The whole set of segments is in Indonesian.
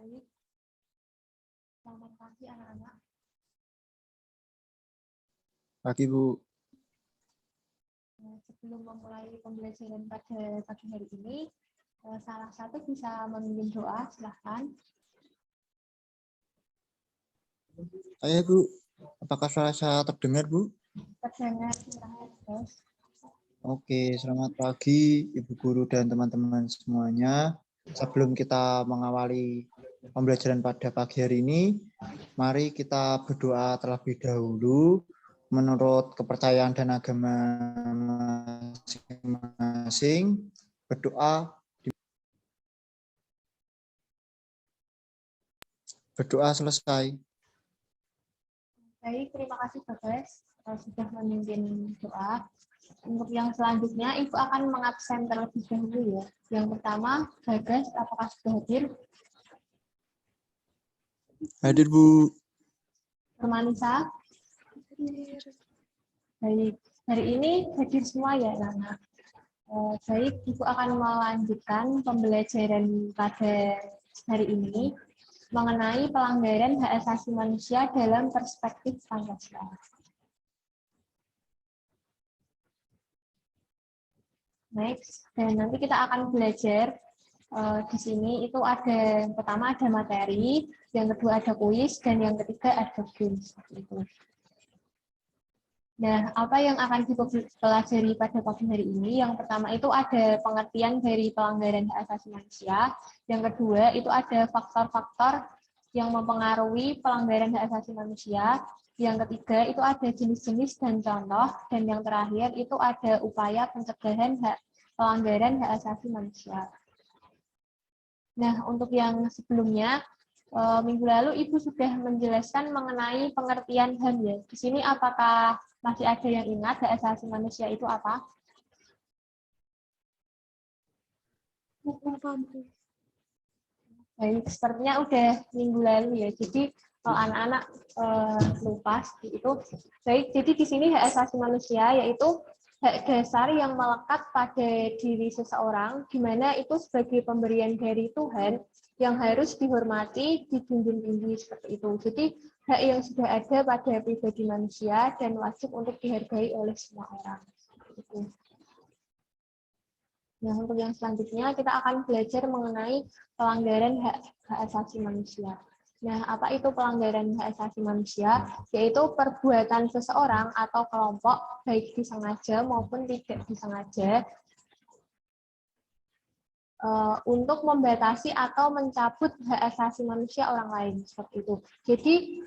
Baik, selamat pagi anak-anak. Pagi, Bu. Sebelum memulai pembelajaran pada pagi hari ini, salah satu bisa memimpin doa, silahkan. Saya, Bu. Apakah suara saya terdengar, Bu? Terdengar, silahkan, Bos. Oke, selamat pagi Ibu Guru dan teman-teman semuanya. Sebelum kita mengawali pembelajaran pada pagi hari ini, mari kita berdoa terlebih dahulu menurut kepercayaan dan agama masing-masing. Berdoa selesai. Baik, terima kasih Bagas sudah memimpin doa. Untuk yang selanjutnya, Ibu akan mengabsen terlebih dahulu ya. Yang pertama, Bagas, apakah sudah hadir? Hadir, Bu. Permanisa? Baik, hari ini hadir semua ya, anak-anak. Baik, Ibu akan melanjutkan pembelajaran pada hari ini mengenai pelanggaran hak asasi manusia dalam perspektif Pancasila. Next, dan nanti kita akan belajar di sini itu ada yang pertama ada materi, yang kedua ada kuis, dan yang ketiga ada game. Nah, apa yang akan dipelajari pada pagi hari ini? Yang pertama itu ada pengertian dari pelanggaran hak asasi manusia. Yang kedua itu ada faktor-faktor yang mempengaruhi pelanggaran hak asasi manusia. Yang ketiga itu ada jenis-jenis dan contoh. Dan yang terakhir itu ada upaya pencegahan pelanggaran hak asasi manusia. Nah, untuk yang sebelumnya, minggu lalu Ibu sudah menjelaskan mengenai pengertian HAM ya. Di sini apakah masih ada yang ingat hak asasi manusia itu apa? Baik, sepertinya udah minggu lalu ya. Jadi kalau anak-anak lupa itu. Baik, jadi di sini hak asasi manusia yaitu hak dasar yang melekat pada diri seseorang, di mana itu sebagai pemberian dari Tuhan yang harus dihormati, dijunjung tinggi seperti itu. Jadi hak yang sudah ada pada pribadi manusia dan wajib untuk dihargai oleh semua orang. Itu. Nah, untuk yang selanjutnya kita akan belajar mengenai pelanggaran hak asasi manusia. Nah, apa itu pelanggaran hak asasi manusia? Yaitu perbuatan seseorang atau kelompok, baik disengaja maupun tidak disengaja, untuk membatasi atau mencabut hak asasi manusia orang lain, seperti itu. Jadi,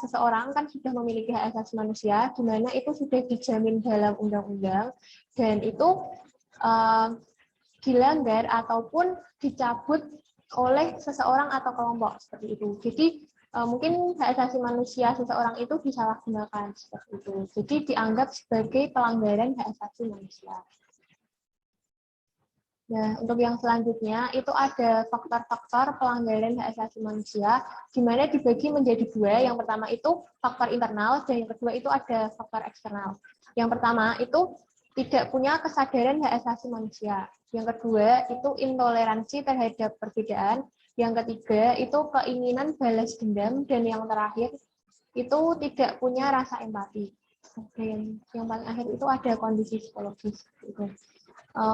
seseorang kan sudah memiliki hak asasi manusia, di mana itu sudah dijamin dalam undang-undang, dan itu dilanggar ataupun dicabut oleh seseorang atau kelompok seperti itu. Jadi mungkin hak asasi manusia seseorang itu disalahgunakan seperti itu. Jadi dianggap sebagai pelanggaran hak asasi manusia. Nah, untuk yang selanjutnya itu ada faktor-faktor pelanggaran hak asasi manusia, di mana dibagi menjadi dua. Yang pertama itu faktor internal, dan yang kedua itu ada faktor eksternal. Yang pertama itu tidak punya kesadaran hak asasi manusia. Yang kedua itu intoleransi terhadap perbedaan. Yang ketiga itu keinginan balas dendam, dan yang terakhir itu tidak punya rasa empati. Dan yang paling akhir itu ada kondisi psikologis.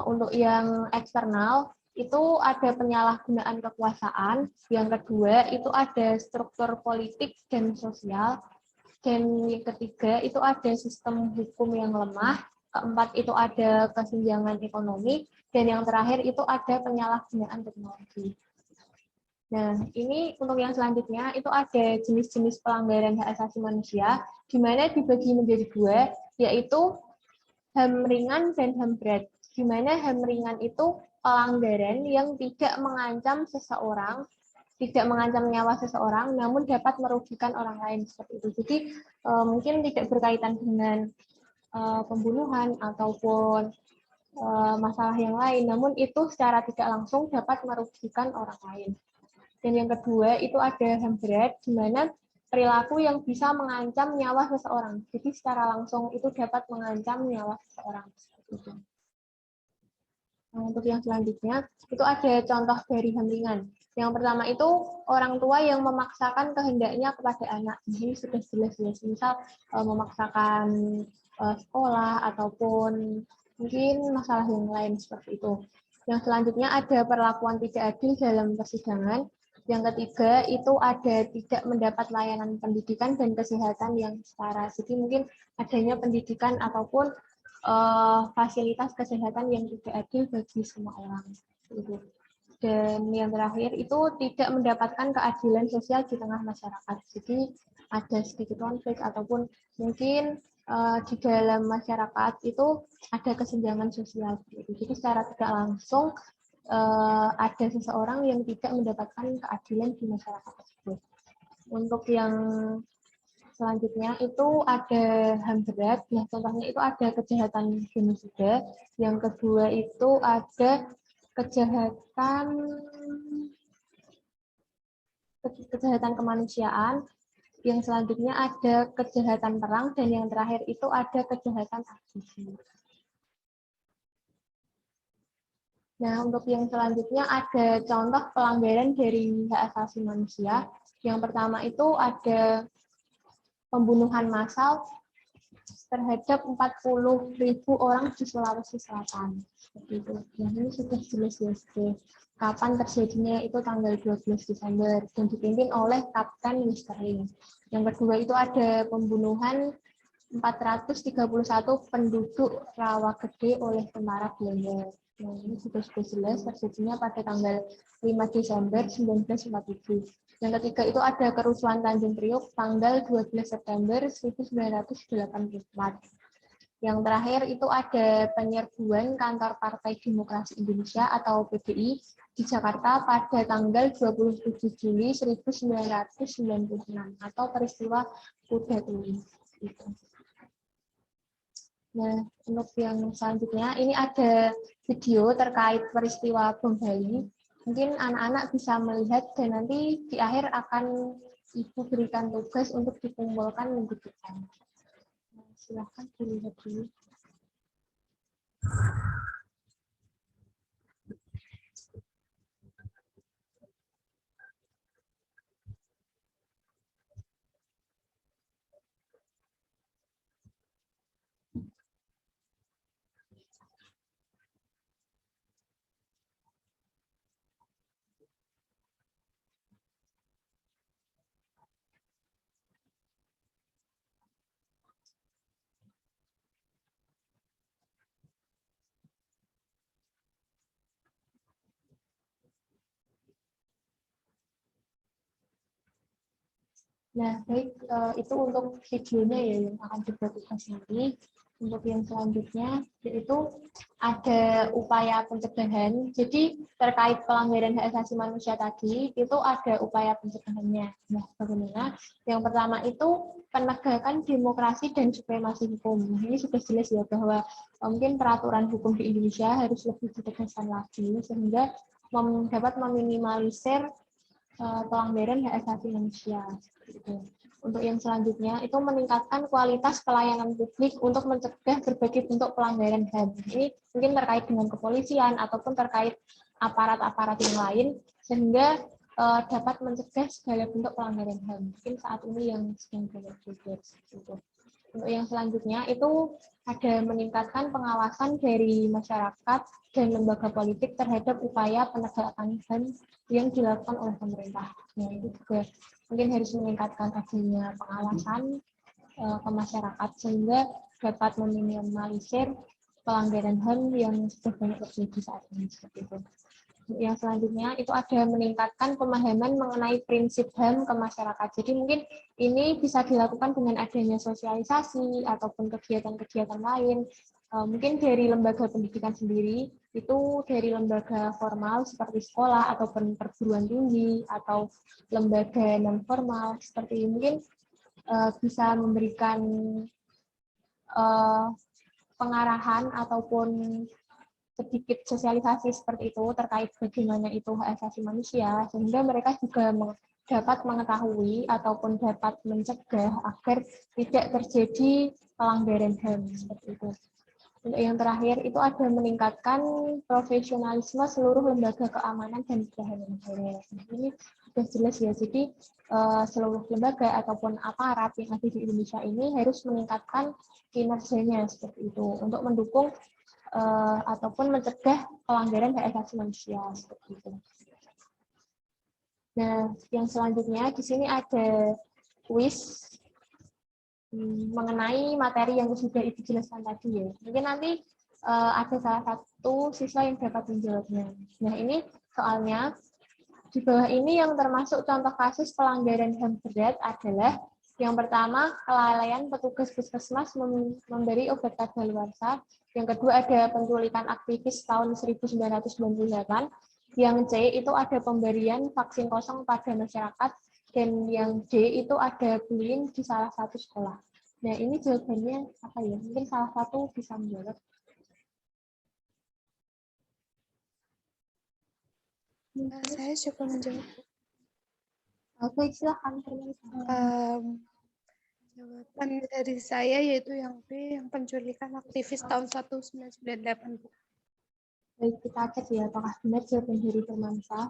Untuk yang eksternal itu ada penyalahgunaan kekuasaan. Yang kedua itu ada struktur politik dan sosial. Dan yang ketiga itu ada sistem hukum yang lemah. Keempat itu ada kesenjangan ekonomi, dan yang terakhir itu ada penyalahgunaan teknologi. Nah, ini untuk yang selanjutnya itu ada jenis-jenis pelanggaran hak asasi manusia, di mana dibagi menjadi dua, yaitu HAM ringan dan HAM berat. Di mana HAM ringan itu pelanggaran yang tidak mengancam seseorang, tidak mengancam nyawa seseorang, namun dapat merugikan orang lain seperti itu. Jadi mungkin tidak berkaitan dengan pembunuhan ataupun masalah yang lain, namun itu secara tidak langsung dapat merugikan orang lain. Dan yang kedua itu ada HAM berat, di mana perilaku yang bisa mengancam nyawa seseorang. Jadi secara langsung itu dapat mengancam nyawa seseorang. Nah, untuk yang selanjutnya, itu ada contoh dari HAM ringan. Yang pertama itu orang tua yang memaksakan kehendaknya kepada anak. Ini sudah jelas-jelas, misal memaksakan sekolah ataupun mungkin masalah yang lain seperti itu. Yang selanjutnya ada perlakuan tidak adil dalam persidangan. Yang ketiga itu ada tidak mendapat layanan pendidikan dan kesehatan yang setara. Jadi mungkin adanya pendidikan ataupun fasilitas kesehatan yang tidak adil bagi semua orang. Dan yang terakhir itu tidak mendapatkan keadilan sosial di tengah masyarakat. Jadi ada sedikit konflik ataupun mungkin di dalam masyarakat itu ada kesenjangan sosial. Jadi secara tidak langsung ada seseorang yang tidak mendapatkan keadilan di masyarakat tersebut. Untuk yang selanjutnya itu ada HAM berat. Nah, contohnya itu ada kejahatan genosida. Yang kedua itu ada kejahatan kemanusiaan. Yang selanjutnya ada kejahatan perang dan yang terakhir itu ada kejahatan agresi. Nah, untuk yang selanjutnya ada contoh pelanggaran dari hak asasi manusia. Yang pertama itu ada pembunuhan massal terhadap 40.000 orang di Sulawesi Selatan. Seperti itu. Nah, ini sudah jelas ya. Kapan terjadinya itu tanggal 12 Desember dan dipimpin oleh Kapten Misteri. Yang kedua itu ada pembunuhan 431 penduduk Rawagede oleh tentara Belanda. Nah, ini sudah jelas terjadinya pada tanggal 5 Desember 1947. Yang ketiga itu ada kerusuhan Tanjung Priok tanggal 12 September 1984. Yang terakhir itu ada penyerbuan kantor Partai Demokrasi Indonesia atau PDI di Jakarta pada tanggal 27 Juli 1996 atau peristiwa Kuda Tuli. Nah, untuk yang selanjutnya ini ada video terkait peristiwa bom Bali. Mungkin anak-anak bisa melihat dan nanti di akhir akan Ibu berikan tugas untuk dikumpulkan minggu depan. Silahkan dilihat dulu. Nah, baik, itu untuk videonya ya yang akan dibutuhkan nanti. Untuk yang selanjutnya, yaitu ada upaya pencegahan. Jadi, terkait pelanggaran hak asasi manusia tadi, itu ada upaya pencegahannya. Nah, bagaimana? Yang pertama itu penegakan demokrasi dan supremasi hukum. Ini sudah jelas ya bahwa mungkin peraturan hukum di Indonesia harus lebih ditegaskan lagi, sehingga dapat meminimalisir pelanggaran hak asasi manusia. Untuk yang selanjutnya itu meningkatkan kualitas pelayanan publik untuk mencegah berbagai bentuk pelanggaran HAM. Ini mungkin terkait dengan kepolisian ataupun terkait aparat-aparat yang lain sehingga dapat mencegah segala bentuk pelanggaran HAM. Mungkin saat ini yang sedang banyak juga. Untuk yang selanjutnya itu ada meningkatkan pengawasan dari masyarakat dan lembaga politik terhadap upaya penegakan HAM yang dilakukan oleh pemerintah. Nah, itu juga mungkin harus meningkatkan adanya pengawasan ke masyarakat sehingga dapat meminimalisir pelanggaran HAM yang sudah banyak terjadi saat ini. Seperti itu. Yang selanjutnya itu ada meningkatkan pemahaman mengenai prinsip HAM ke masyarakat. Jadi mungkin ini bisa dilakukan dengan adanya sosialisasi ataupun kegiatan-kegiatan lain. Mungkin dari lembaga pendidikan sendiri, itu dari lembaga formal seperti sekolah ataupun perguruan tinggi atau lembaga non formal seperti mungkin bisa memberikan pengarahan ataupun sedikit sosialisasi seperti itu terkait bagaimana itu hak asasi manusia sehingga mereka juga dapat mengetahui ataupun dapat mencegah agar tidak terjadi pelanggaran HAM seperti itu. Untuk yang terakhir itu ada meningkatkan profesionalisme seluruh lembaga keamanan dan pertahanan negara. Nah, ini sudah jelas ya. Jadi seluruh lembaga ataupun aparat yang ada di Indonesia ini harus meningkatkan kinerjanya seperti itu untuk mendukung ataupun mencegah pelanggaran hak asasi manusia seperti itu. Nah, yang selanjutnya di sini ada kuis mengenai materi yang sudah Ibu jelaskan tadi ya. Mungkin nanti ada salah satu siswa yang dapat menjawabnya. Nah, ini soalnya di bawah ini yang termasuk contoh kasus pelanggaran HAM berat adalah yang pertama, kelalaian petugas puskesmas memberi obat kadaluarsa. Yang kedua, ada penculikan aktivis tahun 1998. Yang C itu ada pemberian vaksin kosong pada masyarakat. Dan yang D itu ada bullying di salah satu sekolah. Nah, ini jawabannya apa ya? Mungkin salah satu bisa menjawab. Saya coba menjawab. Oke, silakan. Jawaban dari saya yaitu yang B, yang penculikan aktivis tahun 1998. Baik, kita cek ya apakah benar jawaban dari Firmansyah.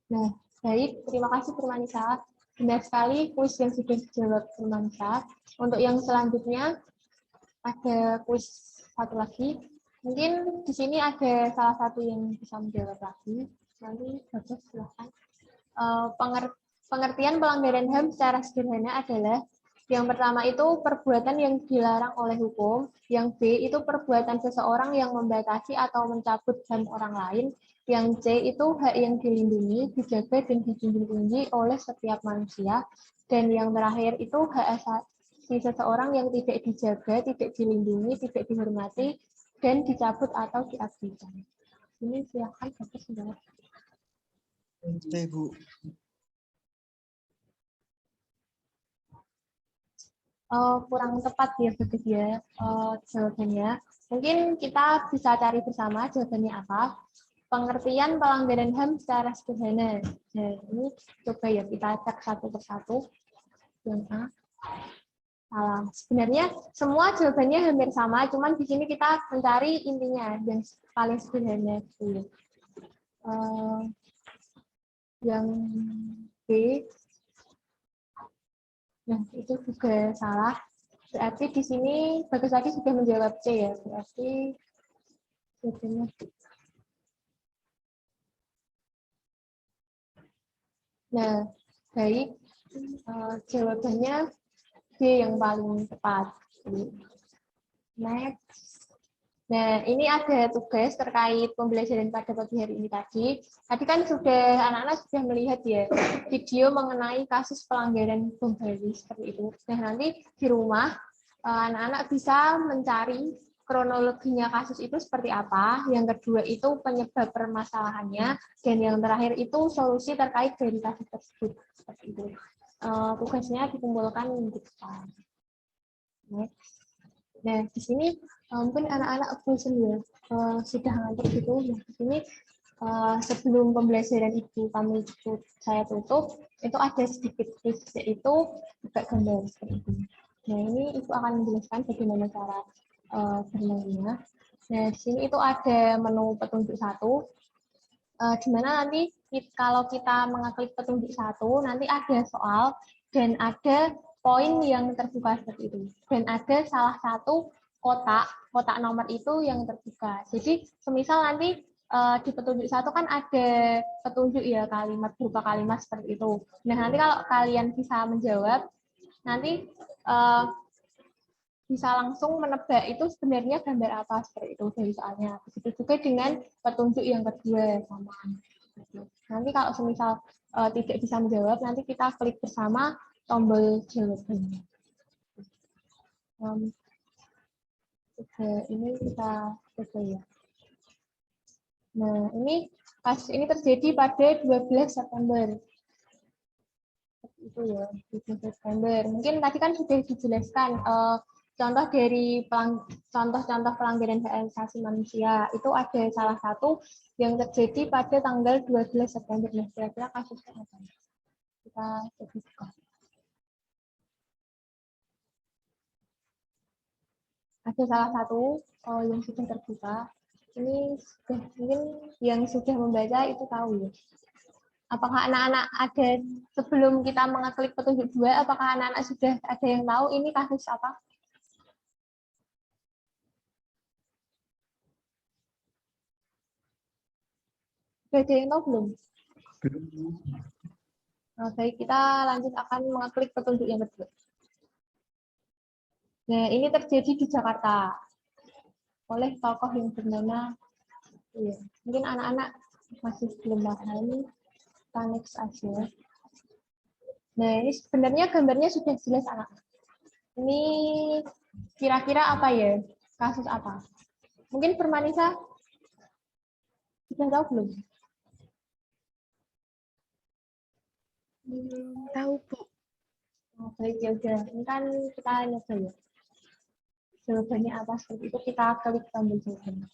Nah, baik, terima kasih Firmansyah. Benar sekali kuis yang sudah dijawab Firmansyah. Untuk yang selanjutnya ada kuis satu lagi. Mungkin di sini ada salah satu yang bisa menjawab lagi. Nanti bagus silahkan. Pengertian pelanggaran HAM secara sederhana adalah yang pertama itu perbuatan yang dilarang oleh hukum, yang B itu perbuatan seseorang yang membatasi atau mencabut HAM orang lain, yang C itu hak yang dilindungi, dijaga dan dijunjung tinggi oleh setiap manusia, dan yang terakhir itu hak asasi seseorang yang tidak dijaga, tidak dilindungi, tidak dihormati, dan dicabut atau diabaikan. Ini silakan Bapak Saudara. Bu. Kurang tepat ya begitu ya jawabannya. Mungkin kita bisa cari bersama jawabannya apa. Pengertian pelanggaran HAM secara sederhana. Nah, ini coba ya kita cek satu persatu. Yang A. Salah. Sebenarnya semua jawabannya hampir sama, cuman di sini kita mencari intinya yang paling sederhana dulu. Yang B. Nah, itu juga salah. Berarti di sini Bagus tadi sudah menjawab C ya. Berarti jawabannya B. Nah, baik. Jawabannya B yang paling tepat. Next. Nah, ini ada tugas terkait pembelajaran pada pagi hari ini tadi. Tadi kan anak-anak sudah melihat ya video mengenai kasus pelanggaran bom Bali seperti itu. Nah, nanti di rumah anak-anak bisa mencari kronologinya kasus itu seperti apa. Yang kedua itu penyebab permasalahannya, dan yang terakhir itu solusi terkait dari kasus tersebut seperti itu. Tugasnya dikumpulkan minggu depan. Nah, di sini mungkin anak-anak bosan ya, sudah ngantuk gitu. Nah, di sini sebelum pembelajaran itu saya tutup, itu ada sedikit tips, yaitu buka gambar seperti itu. Nah, ini Ibu akan menjelaskan bagaimana cara bermainnya. Nah, di sini itu ada menu petunjuk satu, di mana nanti kalau kita mengeklik petunjuk satu, nanti ada soal dan ada poin yang terbuka seperti itu. Dan ada salah satu kotak nomor itu yang terbuka. Jadi, semisal nanti di petunjuk satu kan ada petunjuk ya kalimat berupa kalimat seperti itu. Nah, nanti kalau kalian bisa menjawab, nanti bisa langsung menebak itu sebenarnya gambar apa seperti itu dari soalnya. Begitu juga dengan petunjuk yang kedua sama. Nanti kalau semisal tidak bisa menjawab, nanti kita klik bersama tombol jawabannya. Ini kita coba ya. Nah, kasus ini terjadi pada 12 September. Itu ya, 12 September. Mungkin tadi kan sudah dijelaskan contoh dari contoh-contoh pelanggaran hak asasi manusia. Itu ada salah satu yang terjadi pada tanggal 12 September. Nah, kira-kira kasusnya apa? Kita coba buka. Ada salah satu yang sudah terbuka. Ini sudah, mungkin yang sudah membaca itu tahu ya. Apakah anak-anak ada sebelum kita mengeklik petunjuk 2, apakah anak-anak sudah ada yang tahu ini kasus apa? Sudah ada yang tahu belum? Nah, baik, kita lanjut akan mengeklik petunjuk yang kedua. Nah, ini terjadi di Jakarta oleh tokoh yang bernama, ya, mungkin anak-anak masih belum paham, kita next aja. Nah, ini sebenarnya gambarnya sudah jelas anak. Ini kira-kira apa ya? Kasus apa? Mungkin Permanisa sudah tahu belum? Belum tahu, Bu. Oh, baik, ya udah. Ini kan kita nyoba ya. Jawabannya apa seperti itu, kita klik tombol jawabannya.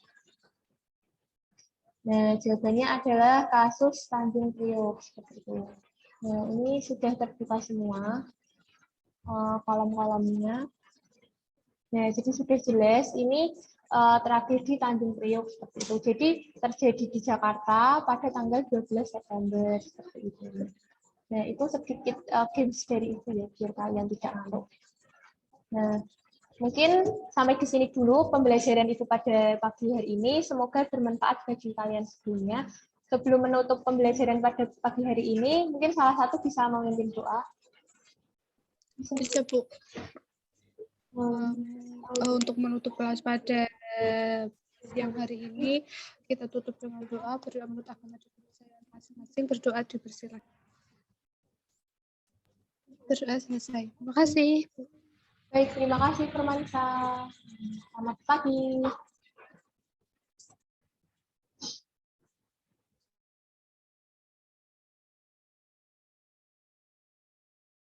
Nah, jawabannya adalah kasus Tanjung Priok seperti itu. Nah, ini sudah terbuka semua kolom-kolomnya. Nah, jadi sudah jelas ini tragedi Tanjung Priok seperti itu. Jadi terjadi di Jakarta pada tanggal 12 September seperti itu. Nah, itu sedikit games dari itu ya, biar kalian tidak ngantuk. Nah, mungkin sampai di sini dulu pembelajaran itu pada pagi hari ini. Semoga bermanfaat bagi kalian sebelumnya. Sebelum menutup pembelajaran pada pagi hari ini, mungkin salah satu bisa memimpin doa. Bisa, Bu. Untuk menutup kelas pada siang hari ini, kita tutup dengan doa, berdoa menurut agama dan kepercayaan masing-masing, berdoa dipersilakan. Berdoa selesai. Terima kasih. Baik, terima kasih Permanisa. Selamat pagi.